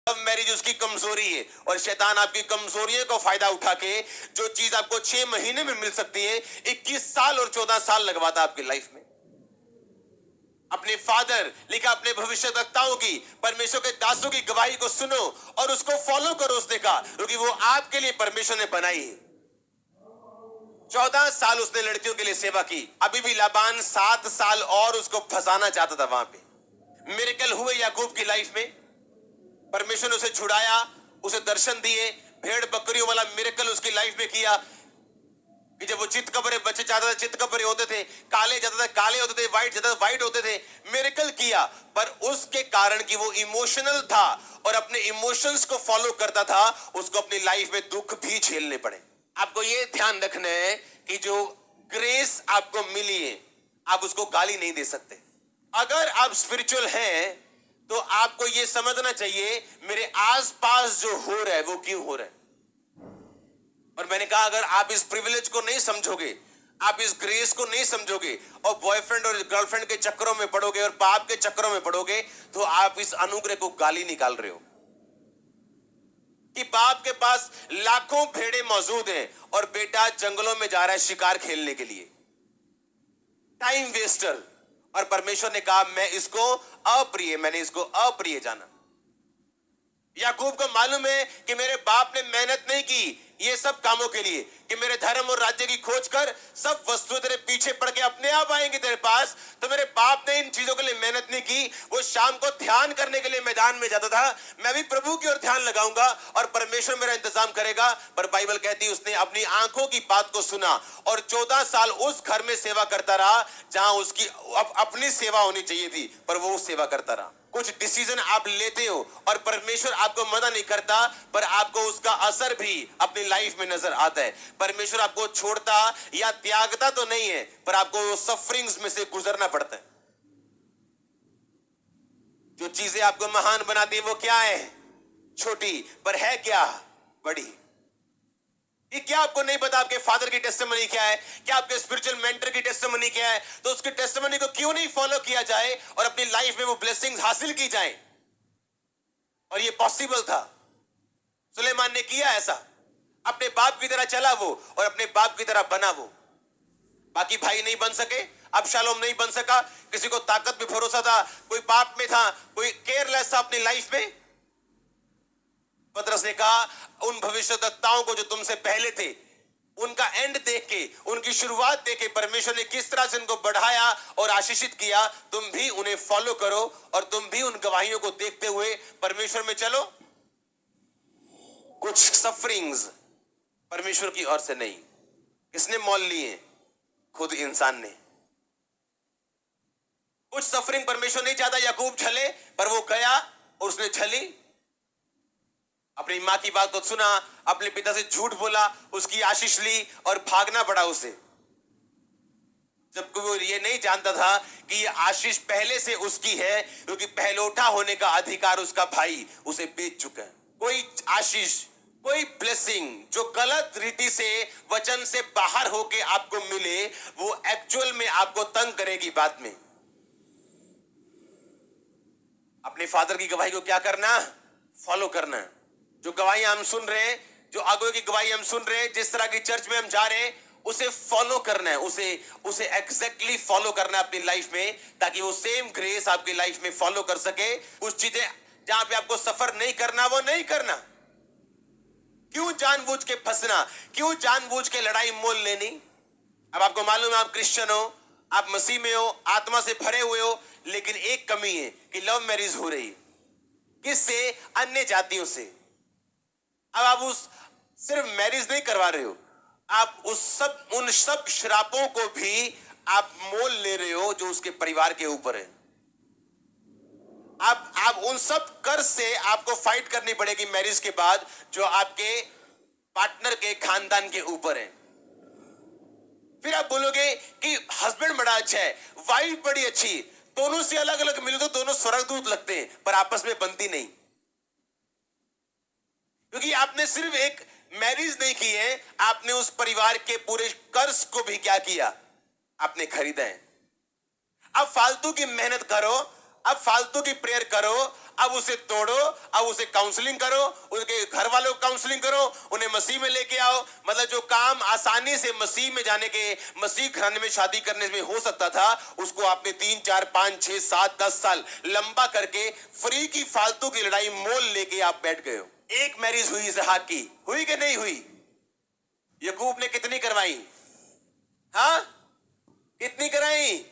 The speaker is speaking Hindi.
लव मैरिज उसकी कमजोरी है और शैतान आपकी कमजोरियों को फायदा उठा के जो चीज आपको 6 महीने में मिल सकती है 21 साल और 14 साल लगवाता आपकी लाइफ में। अपने फादर लिखा अपने भविष्यवक्ताओं की, परमेश्वर के दासों की गवाही को सुनो और उसको फॉलो करो। उसने कहा क्योंकि वो आपके लिए परमेश्वर ने बनाई है। 14 साल उसने लड़कियों के लिए सेवा की। अभी भी लाबान 7 साल और उसको फंसाना चाहता था वहां पे। मिरेकल हुए याकूब की लाइफ में, परमेश्वर ने उसे छुड़ाया, उसे दर्शन दिए, भेड़ बकरियों वाला मिरेकल उसकी लाइफ में किया कि जब वो चित कपड़े बच्चे चाहता था चित कपड़े होते थे, काले जाता था काले होते थे, व्हाइट जाता था व्हाइट होते थे। मिरेकल किया, पर उसके कारण कि वो इमोशनल था और अपने इमोशंस को फॉलो करता था, उसको अपनी लाइफ में दुख भी झेलने पड़े। आपको ये ध्यान रखना है कि जो ग्रेस आपको मिली है आप उसको गाली नहीं दे सकते। अगर आप स्पिरिचुअल हैं तो आपको ये समझना चाहिए मेरे आसपास जो हो रहा है वो क्यों हो रहा है। और मैंने कहा अगर आप इस प्रिविलेज को नहीं समझोगे, आप इस ग्रेस को नहीं समझोगे और बॉयफ्रेंड और गर्लफ्रेंड के चक्करों में पड़ोगे और पाप के चक्करों में पड़ोगे तो आप इस अनुग्रह को गाली निकाल रहे हो कि बाप के पास लाखों भेड़े मौजूद हैं और बेटा जंगलों में जा रहा है शिकार खेलने के लिए, टाइम वेस्टर। और परमेश्वर ने कहा मैं इसको अप्रिय, मैंने इसको अप्रिय जाना। याकूब को मालूम है कि मेरे बाप ने मेहनत नहीं की ये सब कामों के लिए कि मेरे धर्म और राज्य की खोज कर, सब वस्तुएं तेरे पीछे पड़ के अपने आप आएंगी तेरे पास। तो मेरे बाप ने इन चीजों के लिए मेहनत नहीं की। वो शाम को ध्यान करने के लिए मैदान में जाता था, मैं भी प्रभु की ओर ध्यान लगाऊंगा और परमेश्वर मेरा इंतजाम करेगा। पर बाइबल कहती है उसने अपनी आंखों की बात को सुना और 14 साल उस घर में सेवा करता रहा जहां उसकी अपनी सेवा होनी चाहिए थी, पर वो सेवा करता रहा। कुछ डिसीजन आप लेते हो और परमेश्वर आपको मना नहीं करता, पर आपको उसका असर भी अपनी लाइफ में नजर आता है। परमेश्वर आपको छोड़ता या त्यागता तो नहीं है, पर आपको सफरिंग्स में से गुजरना पड़ता है। जो चीजें आपको महान बनाती है वो क्या है? छोटी, पर है क्या? बड़ी। ये क्या आपको नहीं पता आपके फादर की टेस्टिमनी क्या है, क्या आपके स्पिरिचुअल मेंटर की टेस्टिमनी क्या है? तो उसकी टेस्टिमनी को क्यों नहीं फॉलो किया जाए और अपनी लाइफ में वो ब्लेसिंग्स हासिल की जाए। और ये पॉसिबल था, सुलेमान ने किया ऐसा, अपने बाप की तरह चला वो और अपने बाप की तरह बना वो। बाकी भाई नहीं बन सके, अबशालोम नहीं बन सका, किसी को ताकत में भरोसा था, कोई पाप में था, कोई केयरलेस था अपनी लाइफ में। पतरस ने कहा उन भविष्यवक्ताओं को जो तुमसे पहले थे, उनका एंड देख के, उनकी शुरुआत देख के परमेश्वर ने किस तरह से उनको बढ़ाया और आशीषित किया, तुम भी उन्हें फॉलो करो और तुम भी उन गवाहियों को देखते हुए परमेश्वर में चलो। कुछ सफरिंग्स परमेश्वर की ओर से नहीं, किसने मोल लिए? खुद इंसान ने। कुछ सफरिंग परमेश्वर नहीं चाहता याकूब झले, पर वो गया और उसने झली। अपनी मां की बात को सुना, अपने पिता से झूठ बोला, उसकी आशीष ली और भागना पड़ा उसे, जबकि वो ये नहीं जानता था कि ये आशीष पहले से उसकी है, क्योंकि पहलौठा होने का अधिकार उसका भाई उसे बेच चुका है। कोई आशीष, कोई ब्लेसिंग जो गलत रीति से, वचन से बाहर होके आपको मिले, वो एक्चुअल में आपको तंग करेगी बाद में। अपने फादर की गवाही को क्या करना? फॉलो करना। जो गवाही हम सुन रहे हैं, जो आगुओं की गवाही हम सुन रहे हैं, जिस तरह की चर्च में हम जा रहे हैं, उसे फॉलो करना है, उसे एग्जैक्टली फॉलो करना है अपनी लाइफ में, ताकि वो सेम ग्रेस आपकी लाइफ में फॉलो कर सके। कुछ चीजें जहां पे आपको सफर नहीं करना, वो नहीं करना। क्यों जानबूझ के फंसना? क्यों जानबूझ के लड़ाई मोल लेनी? अब आपको मालूम है आप क्रिश्चियन हो, आप मसीह में हो, आत्मा से भरे हुए हो, लेकिन एक कमी है कि लव मैरिज हो रही। किससे? अन्य जातियों से। अब आप उस सिर्फ मैरिज नहीं करवा रहे हो, आप उन सब श्रापों को भी आप मोल ले रहे हो जो उसके परिवार के ऊपर है। आप उन सब कर्ज से आपको फाइट करनी पड़ेगी मैरिज के बाद, जो आपके पार्टनर के खानदान के ऊपर है। फिर आप बोलोगे कि हस्बैंड बड़ा अच्छा है, वाइफ बड़ी अच्छी, दोनों से अलग अलग मिलो तो दोनों स्वर्गदूत लगते हैं, पर आपस में बनती नहीं, क्योंकि आपने सिर्फ एक मैरिज नहीं की है, आपने उस परिवार के पूरे कर्ज को भी क्या किया? आपने खरीदा है। अब फालतू की मेहनत करो, अब फालतू की प्रेयर करो, अब उसे तोड़ो, अब उसे काउंसलिंग करो, उनके घर वालों को काउंसलिंग करो, उन्हें मसीह में लेके आओ। मतलब जो काम आसानी से मसीह में जाने के, मसीह घराने में शादी करने में हो सकता था, उसको आपने 3, 4, 5, 6, 7, 10 साल लंबा करके फ्री की फालतू की लड़ाई मोल लेके आप बैठ गए हो। एक मैरिज हुई इसहाक की, हुई कि नहीं हुई? यकूब ने कितनी करवाई? हाँ, कितनी कराई?